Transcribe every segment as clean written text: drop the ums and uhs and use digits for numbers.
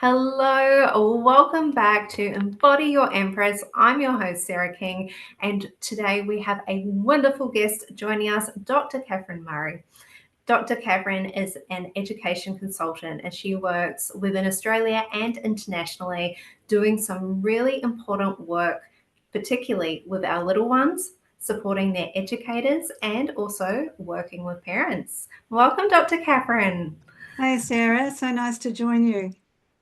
Hello, welcome back to Embody Your Empress. I'm your host, Sarah King, and today we have a wonderful guest joining us, Dr. Kathryn Murray. Dr. Kathryn is an education consultant and she works within Australia and internationally, doing some really important work, particularly with our little ones, supporting their educators, and also working with parents. Welcome, Dr. Kathryn. Hey Sarah, so nice to join you.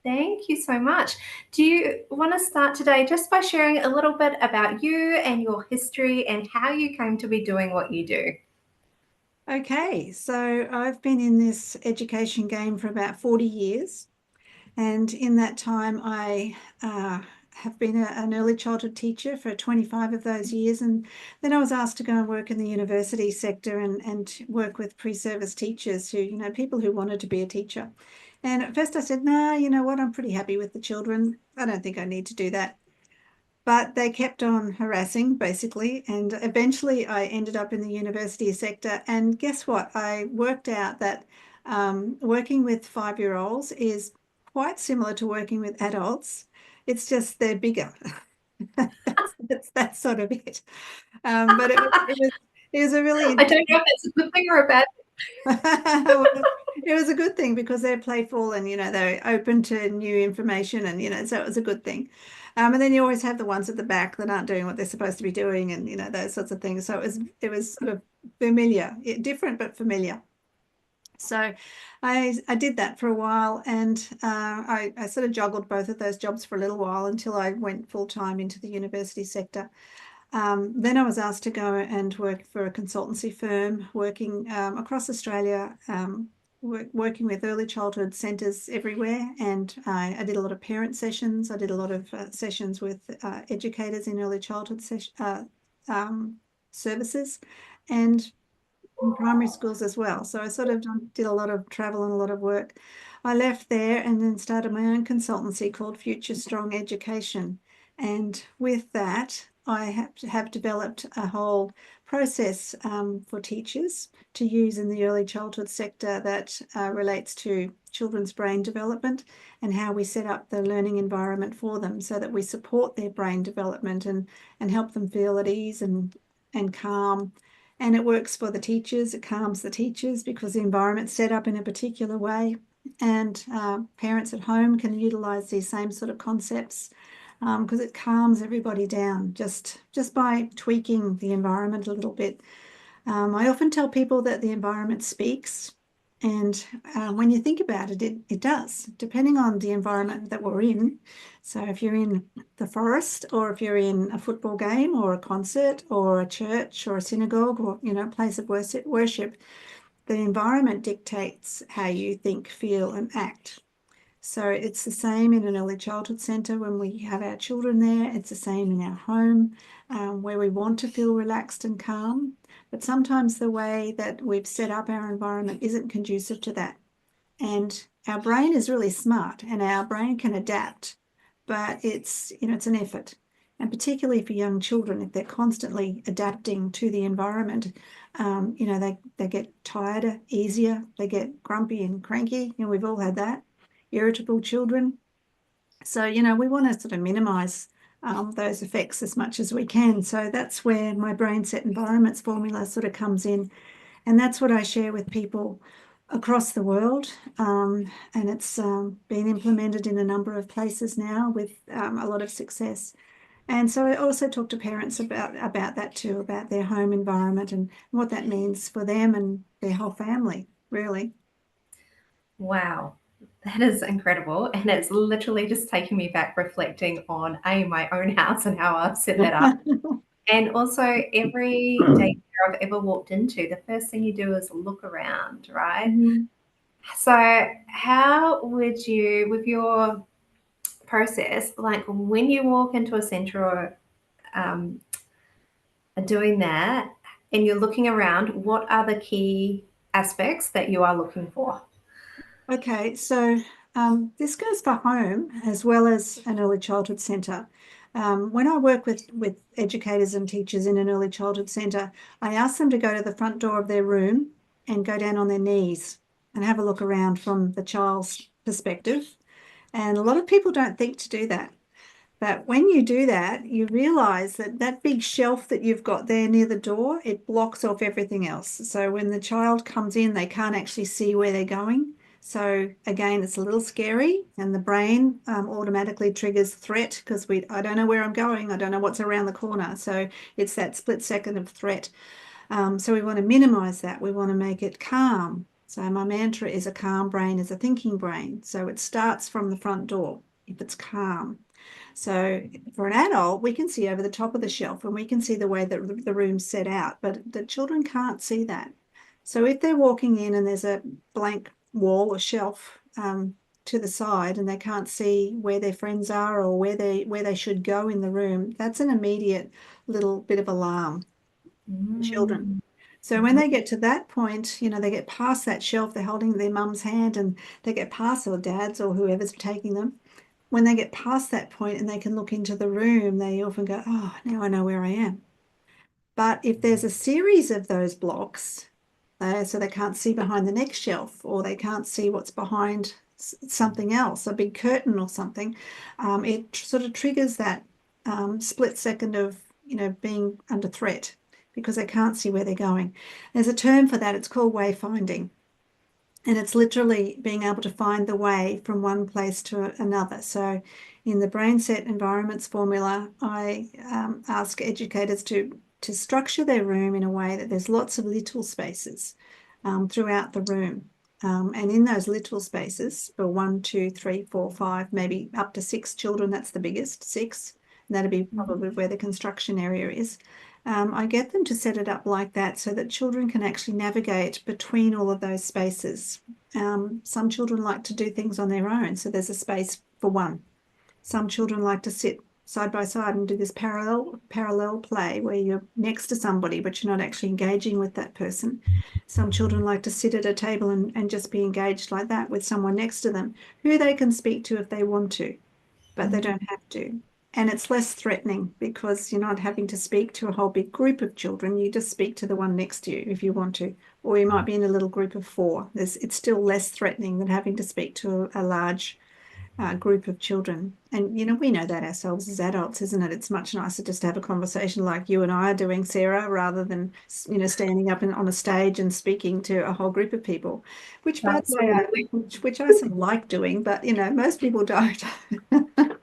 Thank you so much. Do you want to start today just by sharing a little bit about you and your history and how you came to be doing what you do? Okay, so I've been in this education game for about 40 years, and in that time, I have been an early childhood teacher for 25 of those years. And then I was asked to go and work in the university sector and work with pre-service teachers people who wanted to be a teacher. And at first I said, no, you know what, I'm pretty happy with the children. I don't think I need to do that. But they kept on harassing, basically, and eventually I ended up in the university sector. And guess what? I worked out that working with 5-year-olds is quite similar to working with adults. It's just they're bigger. That's sort of it. But it was a really I don't know if that's a good thing or a bad well, it was a good thing because they're playful and they're open to new information, and so it was a good thing. And then you always have the ones at the back that aren't doing what they're supposed to be doing, and those sorts of things. So it was sort of familiar, different but familiar. So I did that for a while, and I sort of juggled both of those jobs for a little while until I went full time into the university sector. Then I was asked to go and work for a consultancy firm working across Australia, working with early childhood centres everywhere. And I did a lot of parent sessions. I did a lot of sessions with educators in early childhood services and in primary schools as well. So I sort of did a lot of travel and a lot of work. I left there and then started my own consultancy called Future Strong Education. And with that, I have developed a whole process for teachers to use in the early childhood sector that relates to children's brain development and how we set up the learning environment for them so that we support their brain development and help them feel at ease and calm. And it works for the teachers, it calms the teachers because the environment's set up in a particular way. And parents at home can utilize these same sort of concepts because it calms everybody down just by tweaking the environment a little bit. I often tell people that the environment speaks, and when you think about it, it does, depending on the environment that we're in. So if you're in the forest, or if you're in a football game, or a concert, or a church, or a synagogue, or a place of worship, the environment dictates how you think, feel, and act. So it's the same in an early childhood centre when we have our children there. It's the same in our home where we want to feel relaxed and calm. But sometimes the way that we've set up our environment isn't conducive to that. And our brain is really smart and our brain can adapt, but it's an effort. And particularly for young children, if they're constantly adapting to the environment, they get tired easier, they get grumpy and cranky. We've all had that, irritable children. So, we want to sort of minimize those effects as much as we can. So that's where my brain set environments formula sort of comes in. And that's what I share with people across the world. And it's been implemented in a number of places now with a lot of success. And so I also talk to parents about that too, about their home environment and what that means for them and their whole family, really. Wow, that is incredible. And it's literally just taking me back reflecting on my own house and how I've set that up. And also, every daycare I've ever walked into, the first thing you do is look around, right? Mhm. So, how would you, with your process, like when you walk into a center or um, doing that and you're looking around, what are the key aspects that you are looking for? Okay, so this goes for home as well as an early childhood centre. When I work with educators and teachers in an early childhood centre, I ask them to go to the front door of their room and go down on their knees and have a look around from the child's perspective. And a lot of people don't think to do that. But when you do that, you realize that that big shelf that you've got there near the door, it blocks off everything else. So when the child comes in, they can't actually see where they're going. So again, it's a little scary, and the brain automatically triggers threat because I don't know where I'm going. I don't know what's around the corner. So it's that split second of threat. So we want to minimize that. We want to make it calm. So my mantra is a calm brain is a thinking brain. So it starts from the front door if it's calm. So for an adult, we can see over the top of the shelf and we can see the way that the room's set out, but the children can't see that. So if they're walking in and there's a blank wall or shelf to the side and they can't see where their friends are or where they should go in the room, that's an immediate little bit of alarm for children. Mm. So when they get to that point, they get past that shelf, they're holding their mum's hand and they get past or dad's or whoever's taking them. When they get past that point and they can look into the room, they often go, oh, now I know where I am. But if there's a series of those blocks, so they can't see behind the next shelf or they can't see what's behind something else, a big curtain or something, it sort of triggers that split second of, being under threat because they can't see where they're going. There's a term for that. It's called wayfinding. And it's literally being able to find the way from one place to another. So in the brain set environments formula, I ask educators to structure their room in a way that there's lots of little spaces throughout the room. And in those little spaces, for 1, 2, 3, 4, 5, maybe up to 6 children, that's the biggest, 6. And that'd be probably where the construction area is. I get them to set it up like that so that children can actually navigate between all of those spaces. Some children like to do things on their own, so there's a space for one. Some children like to sit side by side and do this parallel play where you're next to somebody but you're not actually engaging with that person. Some children like to sit at a table and just be engaged like that with someone next to them who they can speak to if they want to, but they don't have to. And it's less threatening because you're not having to speak to a whole big group of children. You just speak to the one next to you if you want to, or you might be in a little group of 4. It's still less threatening than having to speak to a large group of children. And, we know that ourselves as adults, isn't it? It's much nicer just to have a conversation like you and I are doing, Sarah, rather than, standing up on a stage and speaking to a whole group of people, which, by the way, which I sort of like doing, but, most people don't.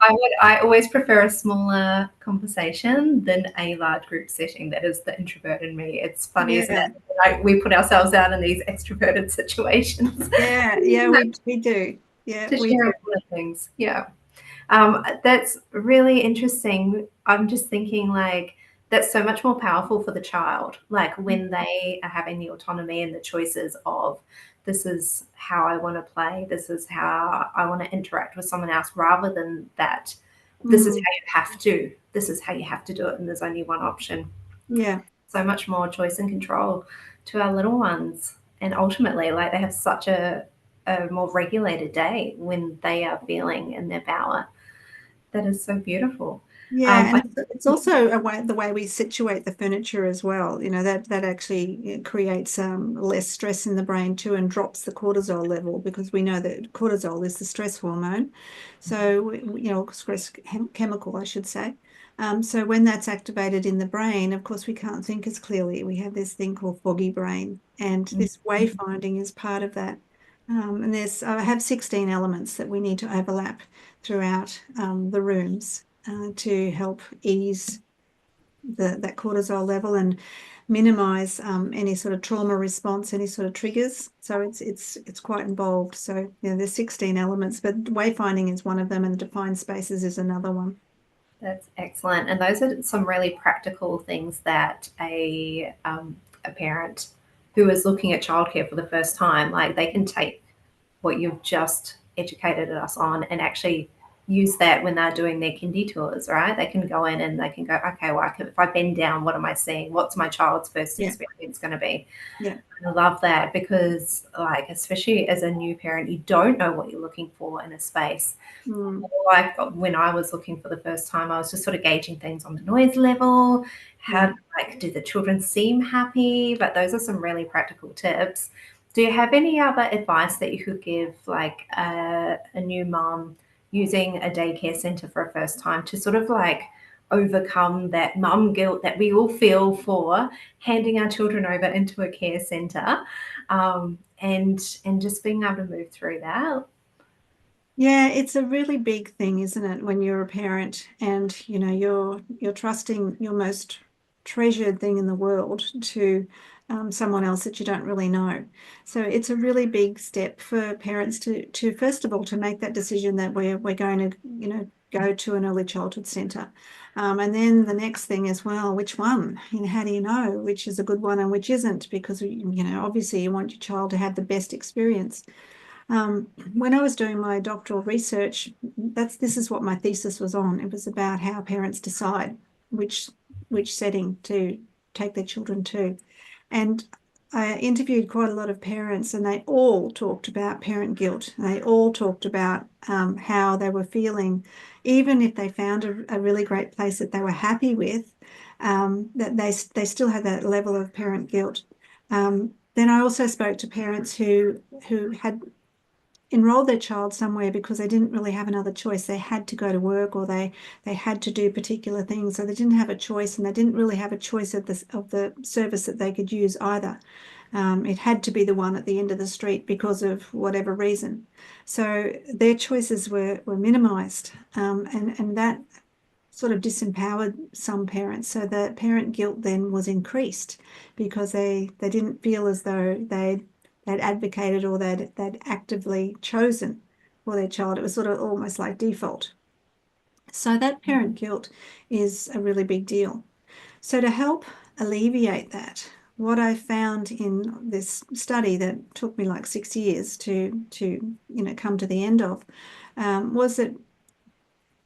I always prefer a smaller conversation than a large group setting. That is the introvert in me. It's funny, isn't it? Like we put ourselves out in these extroverted situations. Yeah, we do. Yeah, to we share do. important things. Yeah. That's really interesting. I'm just thinking like that's so much more powerful for the child. Like when they are having the autonomy and the choices of this is how I want to play, this is how I want to interact with someone else, rather than that this is how you have to, this is how you have to do it, and there's only one option. Yeah. So much more choice and control to our little ones. And ultimately, like they have such a more regulated day when they are feeling in their power. That is so beautiful. Yeah, and it's also the way we situate the furniture as well. That actually creates less stress in the brain too, and drops the cortisol level because we know that cortisol is the stress hormone. So stress chemical, I should say. So when that's activated in the brain, of course, we can't think as clearly. We have this thing called foggy brain, and this wayfinding is part of that. And I have 16 elements that we need to overlap throughout the rooms to help ease that cortisol level and minimize any sort of trauma response, any sort of triggers. So it's quite involved. So there's 16 elements, but wayfinding is one of them, and defined spaces is another one. That's excellent. And those are some really practical things that a parent who is looking at childcare for the first time, like they can take what you've just educated us on and actually use that when they're doing their kindy tours, right? They can go in and they can go, okay, well, if I bend down, what am I seeing? What's my child's first experience going to be? Yeah. I love that because, like, especially as a new parent, you don't know what you're looking for in a space. Like when I was looking for the first time, I was just sort of gauging things on the noise level. How, like, do the children seem happy? But those are some really practical tips. Do you have any other advice that you could give, like a new mom using a daycare centre for a first time to sort of like overcome that mum guilt that we all feel for handing our children over into a care centre, and just being able to move through that. Yeah, it's a really big thing, isn't it, when you're a parent and you're trusting your most treasured thing in the world to someone else that you don't really know. So it's a really big step for parents to first of all to make that decision that we're going to go to an early childhood centre. And then the next thing is, well, which one? How do you know which is a good one and which isn't? Because obviously you want your child to have the best experience. When I was doing my doctoral research, this is what my thesis was on. It was about how parents decide which setting to take their children to. And I interviewed quite a lot of parents, and they all talked about parent guilt. They all talked about how they were feeling, even if they found a really great place that they were happy with, that they still had that level of parent guilt. Then I also spoke to parents who had enrolled their child somewhere because they didn't really have another choice. They had to go to work, or they had to do particular things, so they didn't have a choice, and they didn't really have a choice of the service that they could use either. It had to be the one at the end of the street because of whatever reason. So their choices were minimized, and that sort of disempowered some parents. So the parent guilt then was increased because they didn't feel as though they'd advocated or they'd actively chosen for their child. It was sort of almost like default. So that parent guilt is a really big deal. So to help alleviate that, what I found in this study that took me like 6 years to come to the end of, was that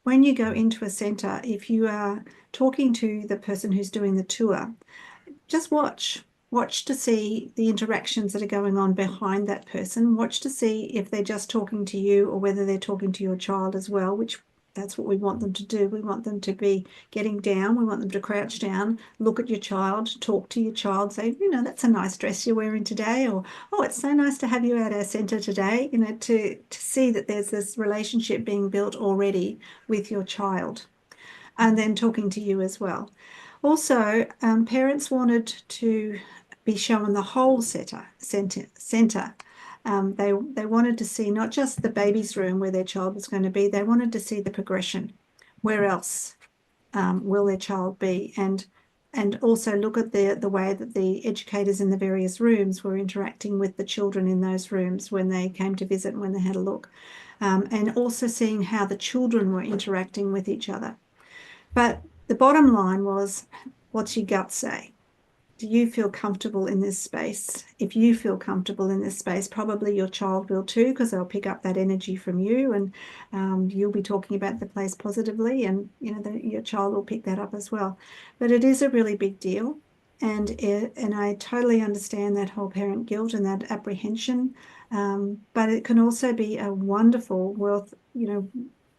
when you go into a centre, if you are talking to the person who's doing the tour, just watch to see the interactions that are going on behind that person. Watch to see if they're just talking to you or whether they're talking to your child as well, which that's what we want them to do. We want them to be getting down. We want them to crouch down, look at your child, talk to your child, say, that's a nice dress you're wearing today, or, oh, it's so nice to have you at our centre today, to see that there's this relationship being built already with your child, and then talking to you as well. Also, parents wanted to be shown the whole centre. They wanted to see not just the baby's room where their child was going to be. They wanted to see the progression. Where else will their child be? And also look at the way that the educators in the various rooms were interacting with the children in those rooms when they came to visit and when they had a look. And also seeing how the children were interacting with each other. But the bottom line was, what's your gut say? Do you feel comfortable in this space? If you feel comfortable in this space, probably your child will too, because they'll pick up that energy from you, and you'll be talking about the place positively, and your child will pick that up as well. But it is a really big deal, and I totally understand that whole parent guilt and that apprehension. But it can also be a wonderful,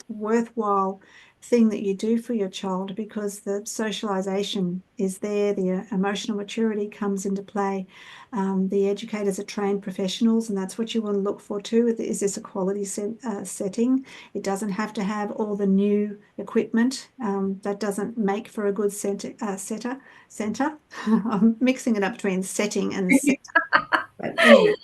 worthwhile thing that you do for your child, because the socialization is there, the emotional maturity comes into play. The educators are trained professionals, and that's what you want to look for too. Is this a quality setting? It doesn't have to have all the new equipment. That doesn't make for a good center. I'm mixing it up between setting and center. But anyway,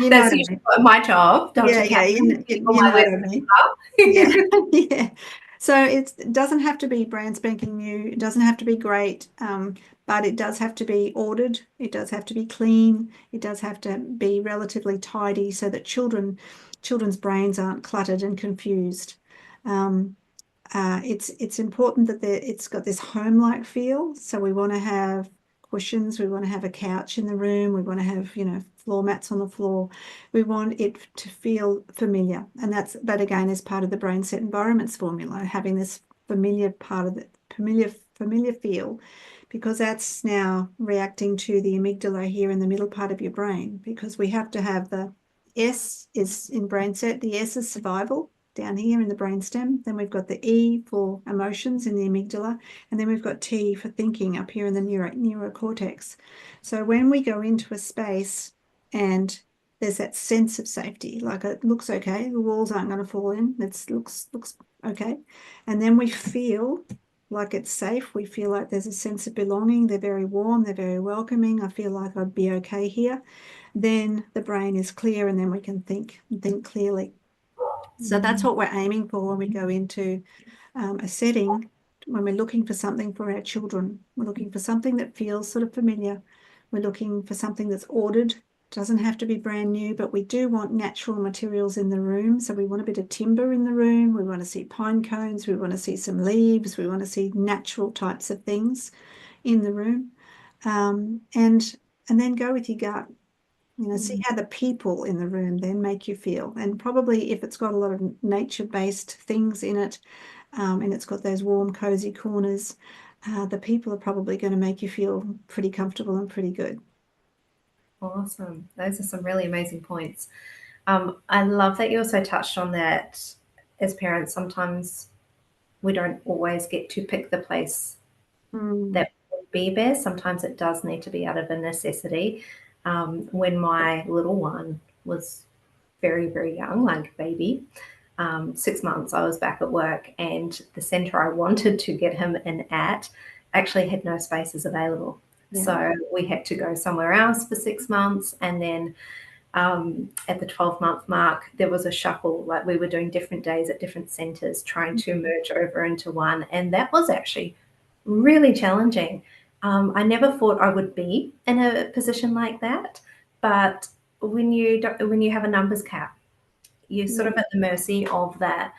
That's what I usually mean. my job, Dr. Yeah, Kathryn. you All my know what I lessons mean. up. Yeah, yeah. So it doesn't have to be brand spanking new. It doesn't have to be great, but it does have to be ordered. It does have to be clean. It does have to be relatively tidy so that children's brains aren't cluttered and confused. Um, it's important that it's got this home-like feel. So we want to have cushions. We want to have a couch in the room. We want to have, floor mats on the floor. We want it to feel familiar. And that again is part of the brain set environments formula, having this familiar part of the familiar feel, because that's now reacting to the amygdala here in the middle part of your brain, because we have to have the S is in brain set. The S is survival down here in the brainstem. Then we've got the E for emotions in the amygdala, and then we've got T for thinking up here in the neurocortex. So when we go into a space and there's that sense of safety, like it looks okay, the walls aren't going to fall in, it looks okay. And then we feel like it's safe. We feel like there's a sense of belonging. They're very warm, they're very welcoming. I feel like I'd be okay here. Then the brain is clear, and then we can think clearly. So that's what we're aiming for when we go into a setting, when we're looking for something for our children. We're looking for something that feels sort of familiar. We're looking for something that's ordered. Doesn't have to be brand new, but we do want natural materials in the room. So we want a bit of timber in the room. We want to see pine cones. We want to see some leaves. We want to see natural types of things in the room. And then go with your gut. See how the people in the room then make you feel. And probably if it's got a lot of nature-based things in it, and it's got those warm, cozy corners, the people are probably going to make you feel pretty comfortable and pretty good. Awesome. Those are some really amazing points. I love that you also touched on that as parents, sometimes we don't always get to pick the place that would be best. Sometimes it does need to be out of a necessity. When my little one was very, very young, like a baby, 6 months, I was back at work, and the centre I wanted to get him in at actually had no spaces available. Yeah. So we had to go somewhere else for 6 months. And then at the 12-month mark, there was a shuffle. Like we were doing different days at different centres, trying to merge over into one. And that was actually really challenging. I never thought I would be in a position like that. But when you have a numbers cap, you're sort of at the mercy of that.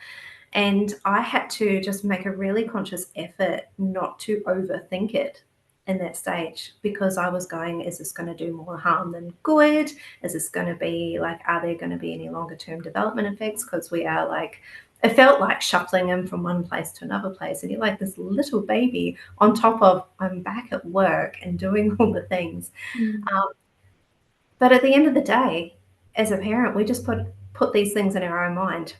And I had to just make a really conscious effort not to overthink it in that stage, because I was going, is this going to do more harm than good? Is this going to be like, are there going to be any longer term development effects? Because we are like, it felt like shuttling him from one place to another place. And you're like this little baby on top of, I'm back at work and doing all the things. But at the end of the day, as a parent, we just put these things in our own mind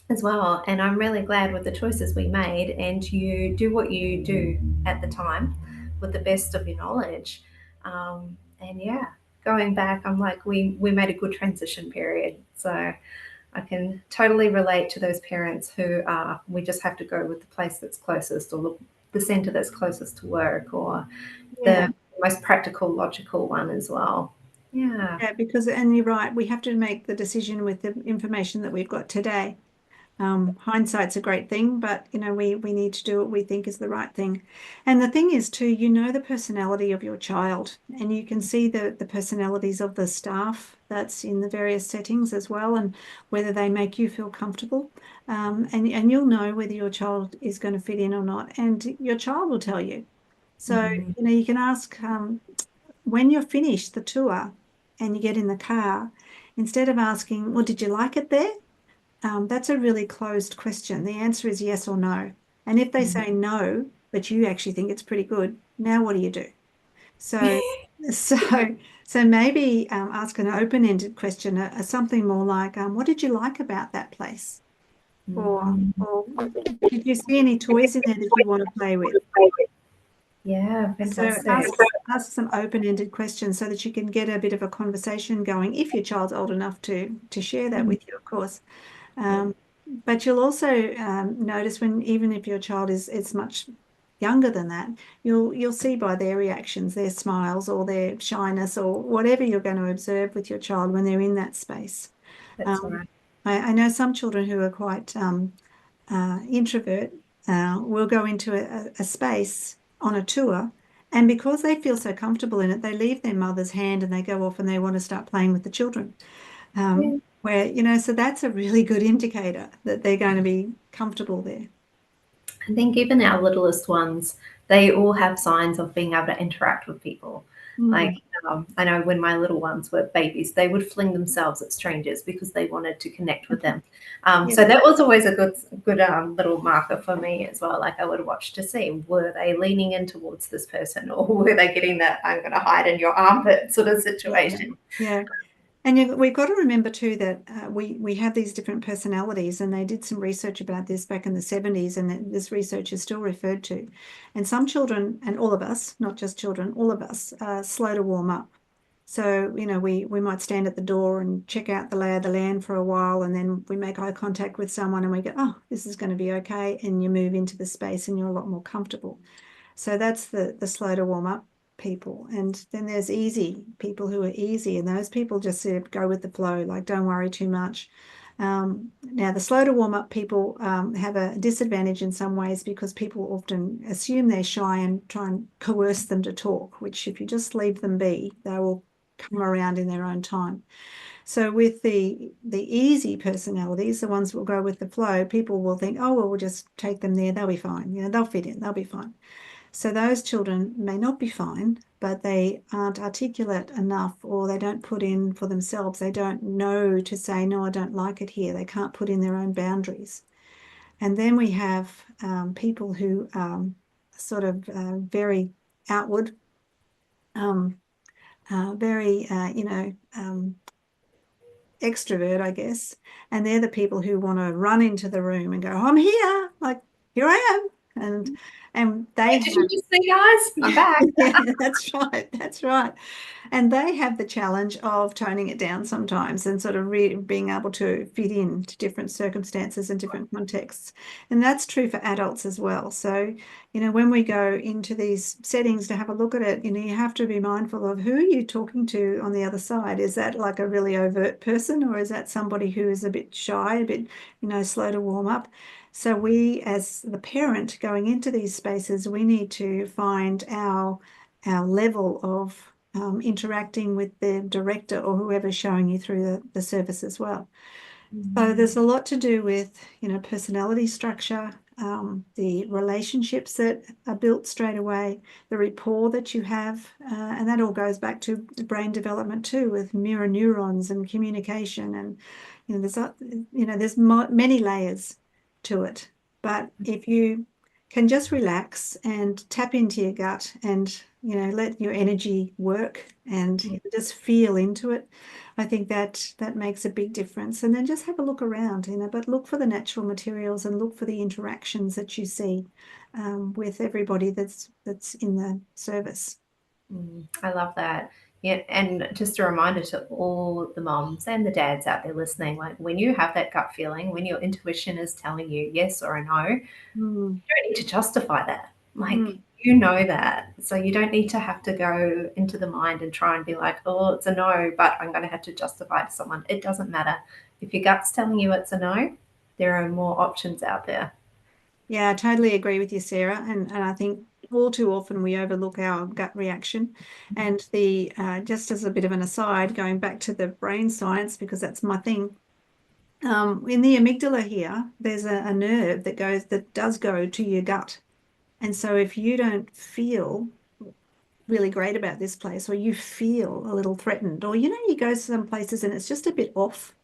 as well. And I'm really glad with the choices we made, and you do what you do at the time with the best of your knowledge. And yeah, going back, I'm like, we made a good transition period. So I can totally relate to those parents who we just have to go with the place that's closest, or the centre that's closest to work, or the most practical, logical one as well. Yeah. Yeah, because, and you're right, we have to make the decision with the information that we've got today. Hindsight's a great thing, but we need to do what we think is the right thing. And the thing is too, the personality of your child, and you can see the personalities of the staff that's in the various settings as well, and whether they make you feel comfortable. And you'll know whether your child is going to fit in or not, and your child will tell you. So, you can ask, when you're finished the tour and you get in the car, instead of asking, well, did you like it there? That's a really closed question. The answer is yes or no. And if they say no, but you actually think it's pretty good, now what do you do? So, so maybe ask an open-ended question, something more like, what did you like about that place? Or did you see any toys in there that you want to play with? Yeah, So fantastic. ask some open-ended questions so that you can get a bit of a conversation going, if your child's old enough to share that with you, of course. But you'll also notice, when, even if your child is much younger than that, you'll see by their reactions, their smiles or their shyness or whatever you're going to observe with your child when they're in that space. That's right. I know some children who are quite introvert will go into a space on a tour, and because they feel so comfortable in it, they leave their mother's hand and they go off and they want to start playing with the children. Where, so that's a really good indicator that they're going to be comfortable there. I think even our littlest ones, they all have signs of being able to interact with people. Like, I know when my little ones were babies, they would fling themselves at strangers because they wanted to connect with them. So that was always a good little marker for me as well. Like, I would watch to see, were they leaning in towards this person, or were they getting that I'm going to hide in your armpit sort of situation? Yeah. And we've got to remember too that we have these different personalities, and they did some research about this back in the 70s, and this research is still referred to. And some children, and all of us, not just children, all of us, are slow to warm up. So, we might stand at the door and check out the lay of the land for a while, and then we make eye contact with someone and we go, oh, this is going to be okay. And you move into the space and you're a lot more comfortable. So that's the slow to warm up people. And then there's easy people who are easy, and those people just sort of go with the flow, like don't worry too much. Now, the slow to warm up people have a disadvantage in some ways because people often assume they're shy and try and coerce them to talk, which if you just leave them be, they will come around in their own time. So with the easy personalities, the ones that will go with the flow, people will think, oh, well, we'll just take them there. They'll be fine. They'll fit in. They'll be fine. So those children may not be fine, but they aren't articulate enough, or they don't put in for themselves. They don't know to say, no, I don't like it here. They can't put in their own boundaries. And then we have people who sort of very outward, very, extrovert, I guess. And they're the people who want to run into the room and go, I'm here, like, here I am. And they Did you just see, guys? I'm back. Yeah, that's right. That's right. And they have the challenge of toning it down sometimes and sort of being able to fit in to different circumstances and different contexts. And that's true for adults as well. So, when we go into these settings to have a look at it, you have to be mindful of who are you talking to on the other side. Is that like a really overt person, or is that somebody who is a bit shy, a bit, slow to warm up? So we, as the parent going into these spaces, we need to find our level of interacting with the director or whoever's showing you through the service as well. So there's a lot to do with, personality structure, the relationships that are built straight away, the rapport that you have, and that all goes back to brain development too, with mirror neurons and communication, and there's many layers to it. But if you can just relax and tap into your gut and let your energy work and just feel into it, I think that makes a big difference. And then just have a look around, but look for the natural materials and look for the interactions that you see with everybody that's in the service. I love that. Yeah, and just a reminder to all the moms and the dads out there listening, like when you have that gut feeling, when your intuition is telling you yes or a no, you don't need to justify that. Like you know that. So you don't need to have to go into the mind and try and be like, oh, it's a no, but I'm going to have to justify it to someone. It doesn't matter. If your gut's telling you it's a no, there are more options out there. Yeah, I totally agree with you, Sarah. And I think all too often we overlook our gut reaction. And just as a bit of an aside, going back to the brain science, because that's my thing, in the amygdala here, there's a nerve that does go to your gut. And so if you don't feel really great about this place, or you feel a little threatened, or you go to some places and it's just a bit off,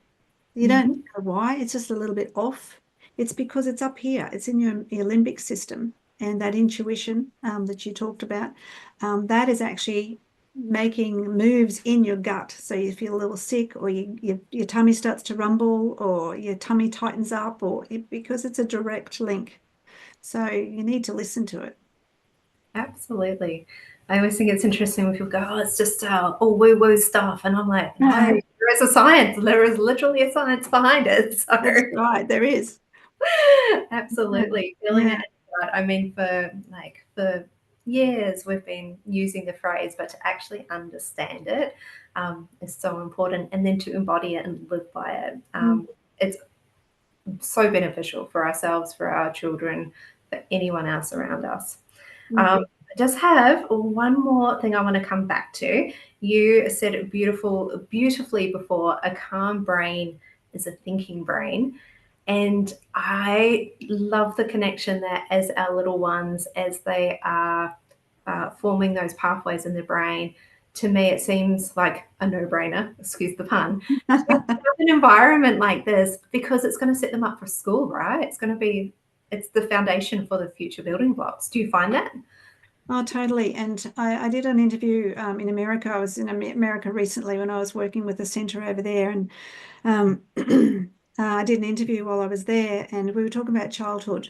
you don't know why, it's just a little bit off. It's because it's up here, it's in your limbic system, and that intuition that you talked about, that is actually making moves in your gut. So you feel a little sick, or your tummy starts to rumble, or your tummy tightens up, because it's a direct link. So you need to listen to it. Absolutely. I always think it's interesting when people go, oh, it's just all woo-woo stuff. And I'm like, no, there is a science. There is literally a science behind it. So That's right, there is. Absolutely. Feeling it inside. I mean, for years we've been using the phrase, but to actually understand it is so important. And then to embody it and live by it. It's so beneficial for ourselves, for our children, for anyone else around us. I just have one more thing I want to come back to. You said it beautifully before, a calm brain is a thinking brain. And I love the connection that as our little ones, as they are forming those pathways in the brain, to me, it seems like a no-brainer, excuse the pun, to have an environment like this, because it's going to set them up for school, right? It's the foundation for the future building blocks. Do you find that? Oh, totally. And I did an interview in America. I was in America recently when I was working with the centre over there. And I did an interview while I was there, and we were talking about childhood.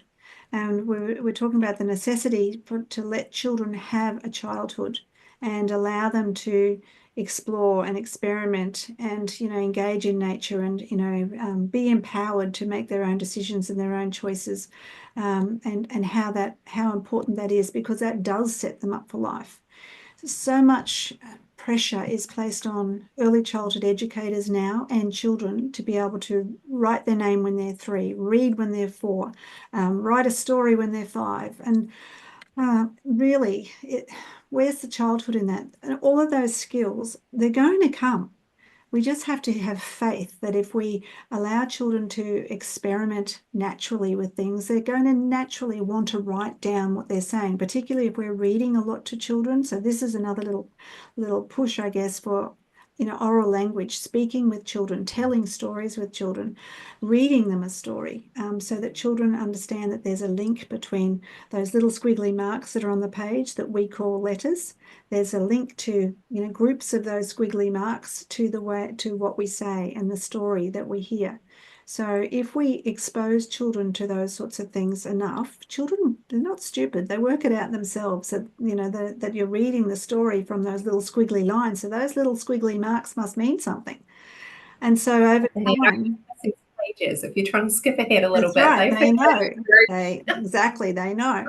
And we were talking about the necessity to let children have a childhood and allow them to explore and experiment and, engage in nature and, be empowered to make their own decisions and their own choices, and how important that is, because that does set them up for life. So much pressure is placed on early childhood educators now and children to be able to write their name when they're 3, read when they're 4, write a story when they're 5. And really, where's the childhood in that? And all of those skills, they're going to come. We just have to have faith that if we allow children to experiment naturally with things, they're going to naturally want to write down what they're saying, particularly if we're reading a lot to children. So this is another little push, I guess, for oral language, speaking with children, telling stories with children, reading them a story, so that children understand that there's a link between those little squiggly marks that are on the page that we call letters. There's a link to groups of those squiggly marks to what we say and the story that we hear. So if we expose children to those sorts of things enough, children, they're not stupid. They work it out themselves that, that you're reading the story from those little squiggly lines. So those little squiggly marks must mean something. And so over time, pages, if you're trying to skip ahead a little that's bit, right, they know. Exactly, they know.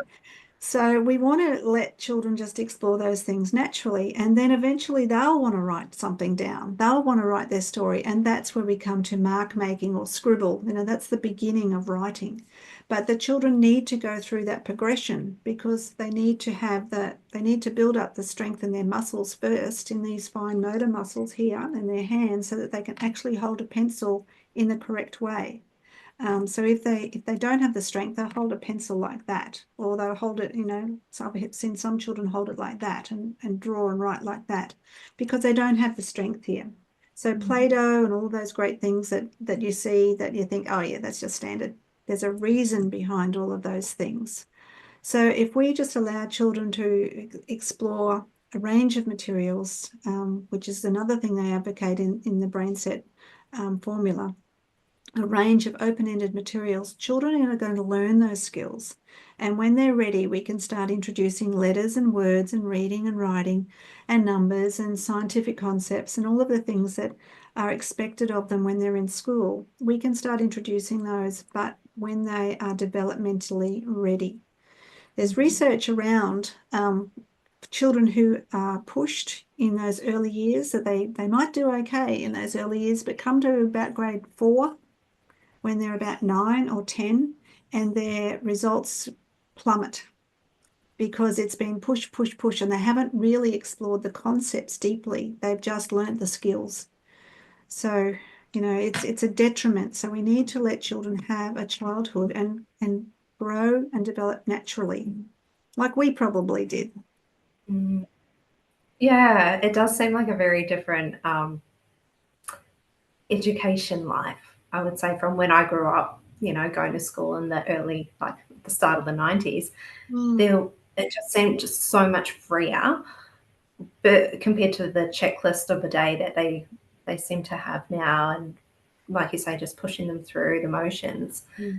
So we want to let children just explore those things naturally, and then eventually they'll want to write something down. They'll want to write their story, and that's where we come to mark making or scribble. That's the beginning of writing. But the children need to go through that progression because they need to build up the strength in their muscles first, in these fine motor muscles here in their hands, so that they can actually hold a pencil in the correct way. So if they don't have the strength, they'll hold a pencil like that, or they'll hold it, so I've seen some children hold it like that and draw and write like that because they don't have the strength here. So Play-Doh and all those great things that you see that you think, oh yeah, that's just standard. There's a reason behind all of those things. So if we just allow children to explore a range of materials, which is another thing they advocate in the BrainSet formula, a range of open-ended materials, children are going to learn those skills. And when they're ready, we can start introducing letters and words and reading and writing and numbers and scientific concepts and all of the things that are expected of them when they're in school. We can start introducing those, but when they are developmentally ready. There's research around children who are pushed in those early years, that they might do okay in those early years, but come to about grade 4, when they're about 9 or 10, and their results plummet because it's been push, and they haven't really explored the concepts deeply. They've just learnt the skills. So, it's a detriment. So we need to let children have a childhood and grow and develop naturally, like we probably did. Yeah, it does seem like a very different education life, I would say, from when I grew up, going to school in the early, like the start of the 90s. It just seemed just so much freer, but compared to the checklist of the day that they seem to have now, and like you say, just pushing them through the motions. Yeah,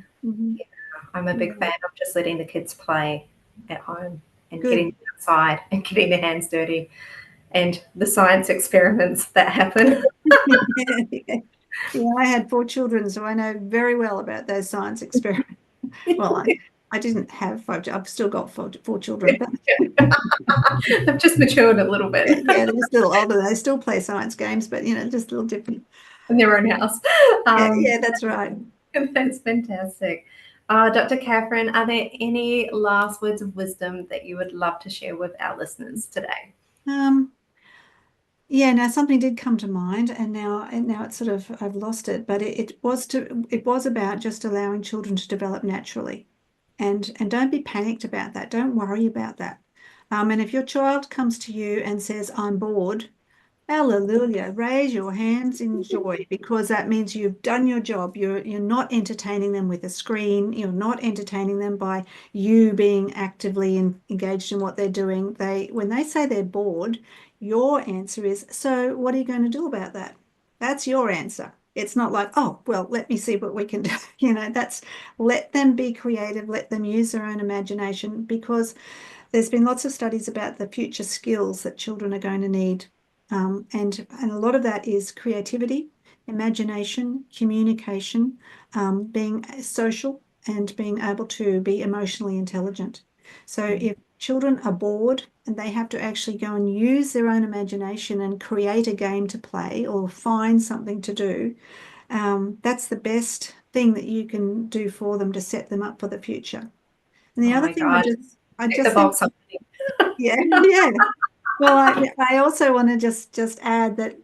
I'm a big fan of just letting the kids play at home and getting outside and getting their hands dirty, and the science experiments that happen. Yeah, I had 4 children, so I know very well about those science experiments. Well, I didn't have 5. I've still got 4 children, but I've just matured a little bit. yeah, they're just a little older. They still play science games, but just a little different. In their own house. Yeah, that's right. That's fantastic. Dr. Kathryn, are there any last words of wisdom that you would love to share with our listeners today? Yeah, now something did come to mind, and now it's sort of, I've lost it, but it was about just allowing children to develop naturally, and don't be panicked about that. Don't worry about that. And if your child comes to you and says, "I'm bored," hallelujah, raise your hands in joy, because that means you've done your job. You're not entertaining them with a screen. You're not entertaining them by you being actively engaged in what they're doing. When they say they're bored, your answer is, so what are you going to do about that? That's your answer. It's not like, oh, well, let me see what we can do. Let them be creative, let them use their own imagination, because there's been lots of studies about the future skills that children are going to need And a lot of that is creativity, imagination, communication, being social, and being able to be emotionally intelligent. So if children are bored and they have to actually go and use their own imagination and create a game to play or find something to do, that's the best thing that you can do for them to set them up for the future. And the Oh other my thing God. I Tick the just think, box. yeah, yeah. Well, I also want to just add that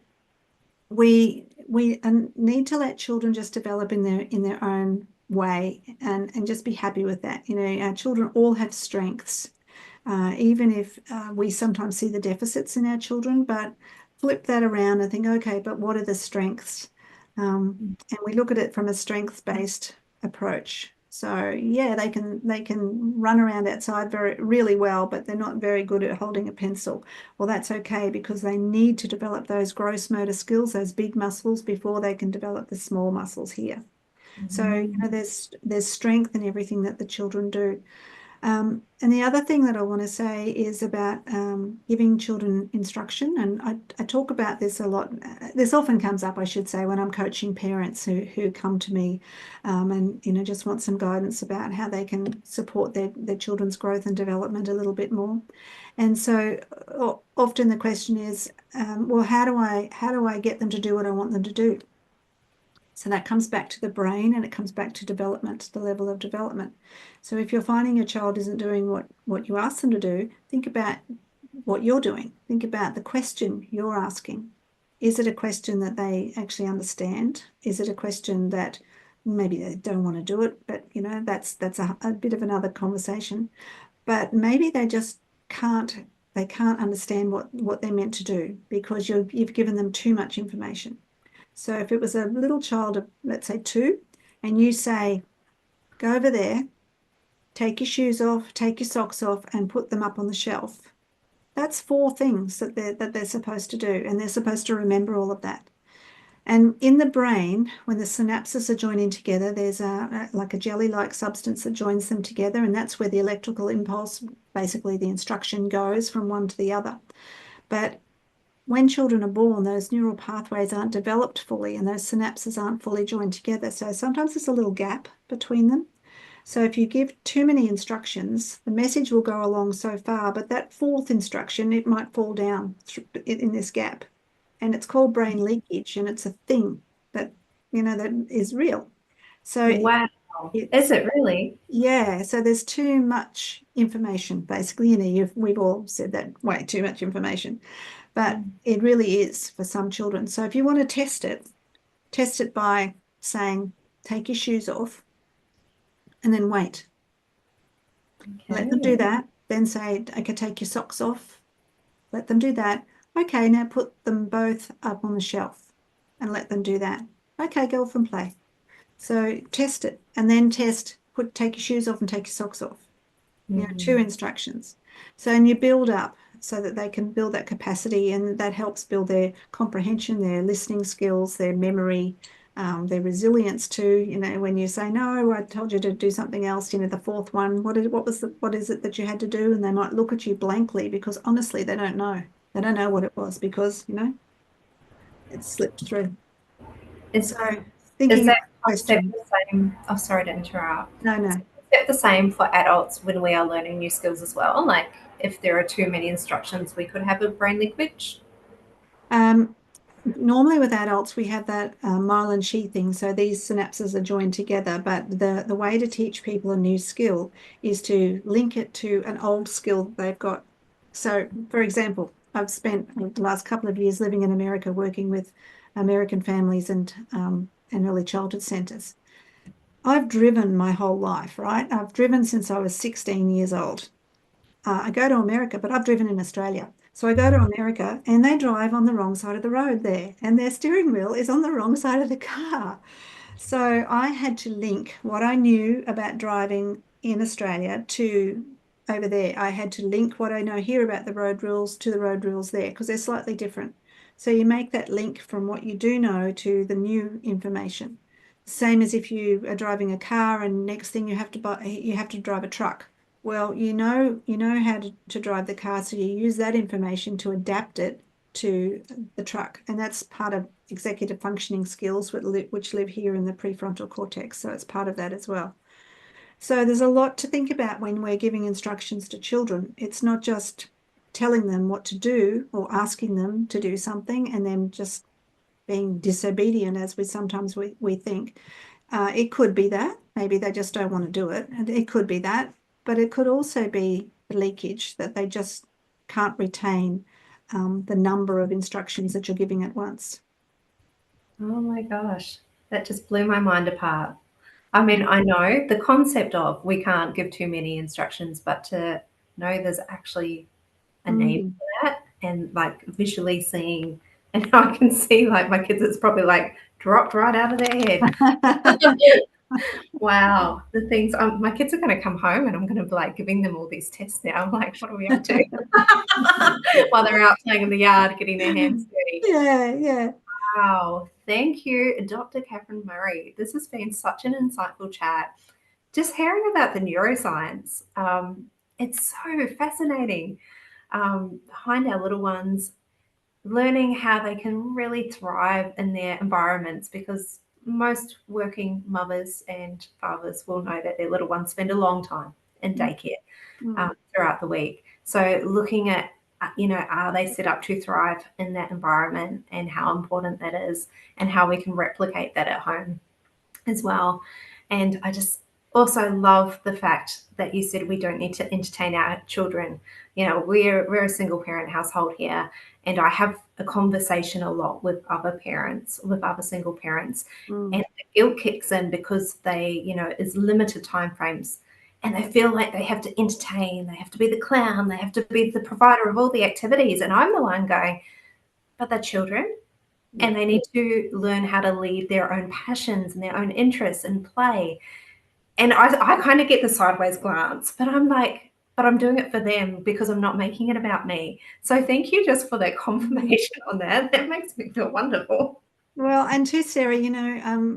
we need to let children just develop in their own way and just be happy with that. You know, our children all have strengths, even if we sometimes see the deficits in our children, but flip that around and think, okay, but what are the strengths? And we look at it from a strengths-based approach. So yeah, they can run around outside really well, but they're not very good at holding a pencil. Well, that's okay because they need to develop those gross motor skills, those big muscles, before they can develop the small muscles here. So, you know, there's strength in everything that the children do. And the other thing that I want to say is about giving children instruction. And I talk about this a lot. This often comes up, I should say, when I'm coaching parents who come to me and, you know, just want some guidance about how they can support their children's growth and development a little bit more. And so often the question is, well, how do I get them to do what I want them to do? So that comes back to the brain and it comes back to development, the level of development. So if you're finding your child isn't doing what you ask them to do, think about what you're doing. Think about the question you're asking. Is it a question that they actually understand? Is it a question that maybe they don't want to do it, but you know, that's a bit of another conversation. But maybe they just can't understand what they're meant to do because you've given them too much information. So if it was a little child of, let's say, 2, and you say, go over there, take your shoes off, take your socks off, and put them up on the shelf. That's 4 things that they're supposed to do, and they're supposed to remember all of that. And in the brain, when the synapses are joining together, there's like a jelly-like substance that joins them together, and that's where the electrical impulse, basically the instruction, goes from one to the other. But when children are born, those neural pathways aren't developed fully and those synapses aren't fully joined together. So sometimes there's a little gap between them. So if you give too many instructions, the message will go along so far, but that 4th instruction, it might fall down in this gap. And it's called brain leakage, and it's a thing that, you know, that is real. So Wow. Is it really? yeah, so there's too much information, basically. You know, we've all said that, way too much information. But it really is for some children. So if you want to test it by saying, take your shoes off and then wait. Let them do Okay. that. Then say, okay, take your socks off. Let them do that. Okay, now put them both up on the shelf and let them do that. Okay, go off and play. So test it and then take your shoes off and take your socks off. You know, 2 instructions. So, and you build up so that they can build that capacity, and that helps build their comprehension, their listening skills, their memory, their resilience too. You know, when you say, no, I told you to do something else, you know, the 4th one, what is it that you had to do? And they might look at you blankly because honestly, they don't know. They don't know what it was because, you know, it slipped through. Is So is thinking that about concept questions. the same? Oh, sorry to interrupt. No, Is no. that concept the same for adults when we are learning new skills as well? Like if there are too many instructions, we could have a brain leakage. Um, Normally with adults, we have that myelin sheathing, so these synapses are joined together. But the way to teach people a new skill is to link it to an old skill that they've got. So, for example, I've spent the last couple of years living in America, working with American families and early childhood centres. I've driven my whole life, right? I've driven since I was 16 years old. I go to America, but I've driven in Australia. So I go to America and they drive on the wrong side of the road there, and their steering wheel is on the wrong side of the car. So I had to link what I knew about driving in Australia to over there. I had to link what I know here about the road rules to the road rules there because they're slightly different. So you make that link from what you do know to the new information. Same as if you are driving a car and next thing you have to drive a truck. Well, you know how to drive the car, so you use that information to adapt it to the truck, and that's part of executive functioning skills which live here in the prefrontal cortex, so it's part of that as well. So there's a lot to think about when we're giving instructions to children. It's not just telling them what to do or asking them to do something and then just being disobedient, as we think. It could be that. Maybe they just don't want to do it. And it could be that. But it could also be the leakage, that they just can't retain the number of instructions that you're giving at once. Oh my gosh, that just blew my mind apart. I mean, I know the concept of we can't give too many instructions, but to know there's actually a name Mm. for that, and like visually seeing, and I can see like my kids, it's probably like dropped right out of their head. Wow, the things my kids are going to come home and I'm going to be like giving them all these tests now. I'm like, what are we up to? While they're out playing in the yard, getting their hands dirty. Yeah, yeah. Wow, thank you, Dr. Kathryn Murray. This has been such an insightful chat. Just hearing about the neuroscience, it's so fascinating behind our little ones, learning how they can really thrive in their environments, because most working mothers and fathers will know that their little ones spend a long time in daycare Mm. throughout the week. So looking at, are they set up to thrive in that environment, and how important that is, and how we can replicate that at home as well. And I just also love the fact that you said we don't need to entertain our children. We're a single parent household here, and I have a conversation a lot with other parents, with other single parents, Mm. and the guilt kicks in because they, is limited time frames. And they feel like they have to entertain, they have to be the clown, they have to be the provider of all the activities. And I'm the one going, but they're children, Yeah. and they need to learn how to lead their own passions and their own interests and play. And I kind of get the sideways glance, but I'm like, but I'm doing it for them because I'm not making it about me. So thank you just for that confirmation on that. That makes me feel wonderful. Well, and to Sarah,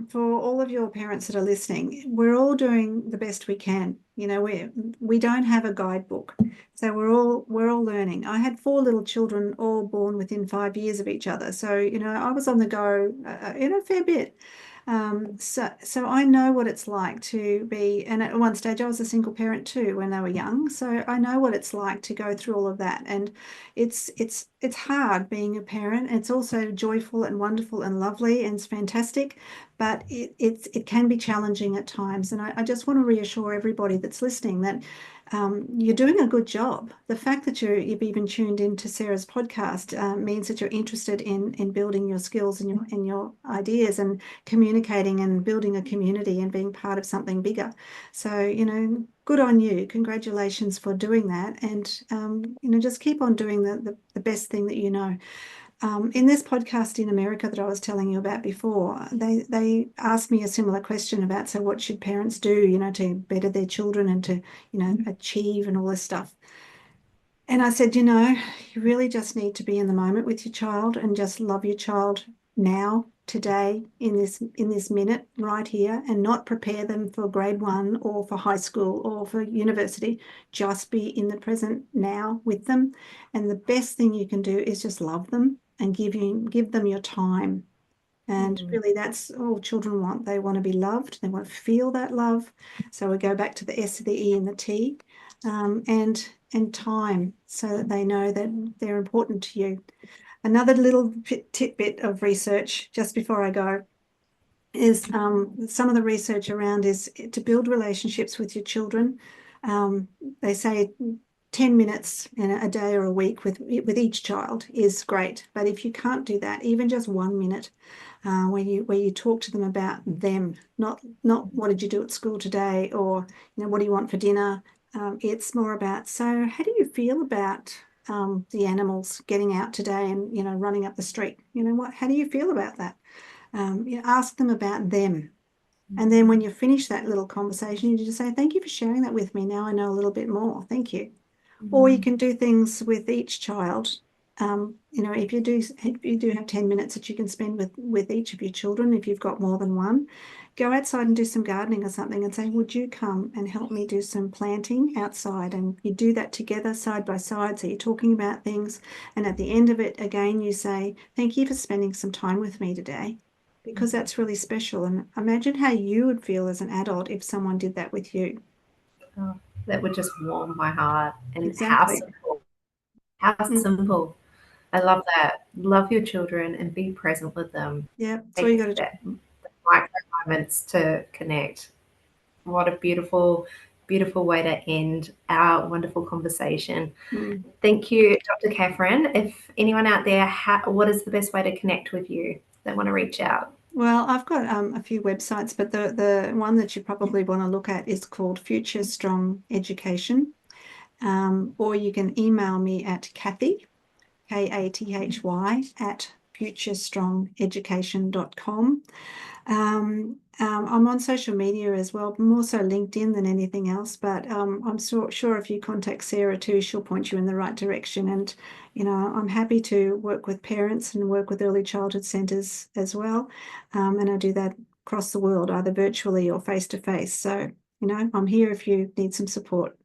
for all of your parents that are listening, we're all doing the best we can. We don't have a guidebook, so we're all learning. I had 4 little children, all born within 5 years of each other, so I was on the go, a fair bit. So I know what it's like to be, and at one stage I was a single parent too when they were young, so I know what it's like to go through all of that, and it's hard being a parent. It's also joyful and wonderful and lovely and it's fantastic, but it can be challenging at times. And I just want to reassure everybody that's listening that you're doing a good job. The fact that you've even tuned into Sarah's podcast means that you're interested in building your skills and your ideas and communicating and building a community and being part of something bigger. So, good on you. Congratulations for doing that. And, just keep on doing the best thing that you know. In this podcast in America that I was telling you about before, they asked me a similar question about, so what should parents do, to better their children and to, achieve and all this stuff. And I said, you really just need to be in the moment with your child and just love your child now, today, in this minute, right here, and not prepare them for grade 1 or for high school or for university. Just be in the present now with them. And the best thing you can do is just love them and give them your time. And really, that's all children want. They want to be loved. They want to feel that love. So we go back to the S, the E, and the T, and time, so that they know that they're important to you. Another little tidbit of research just before I go is some of the research around is to build relationships with your children. They say 10 minutes in a day or a week with each child is great. But if you can't do that, even just 1 minute where you talk to them about them, not what did you do at school today, or what do you want for dinner. It's more about, so how do you feel about the animals getting out today and running up the street? How do you feel about that? Ask them about them. And then when you finish that little conversation, you just say, thank you for sharing that with me. Now I know a little bit more. Thank you. Or you can do things with each child If you do have 10 minutes that you can spend with each of your children, if you've got more than one, go outside and do some gardening or something and say, would you come and help me do some planting outside? And you do that together side by side. So you're talking about things. And at the end of it, again, you say, thank you for spending some time with me today, because that's really special. And imagine how you would feel as an adult if someone did that with you. Oh, that would just warm my heart. And how Exactly. simple. How simple. I love that. Love your children and be present with them. Yeah, that's all you Take got to that do. micro moments to connect. What a beautiful, beautiful way to end our wonderful conversation. Mm. Thank you, Dr. Kathryn. If anyone out there, what is the best way to connect with you? They want to reach out. Well, I've got a few websites, but the one that you probably want to look at is called Future Strong Education. Or you can email me at Kathy, Kathy, at futurestrongeducation.com. I'm on social media as well, more so LinkedIn than anything else, but I'm sure if you contact Sarah too, she'll point you in the right direction. And, I'm happy to work with parents and work with early childhood centres as well. And I do that across the world, either virtually or face to face. So, I'm here if you need some support.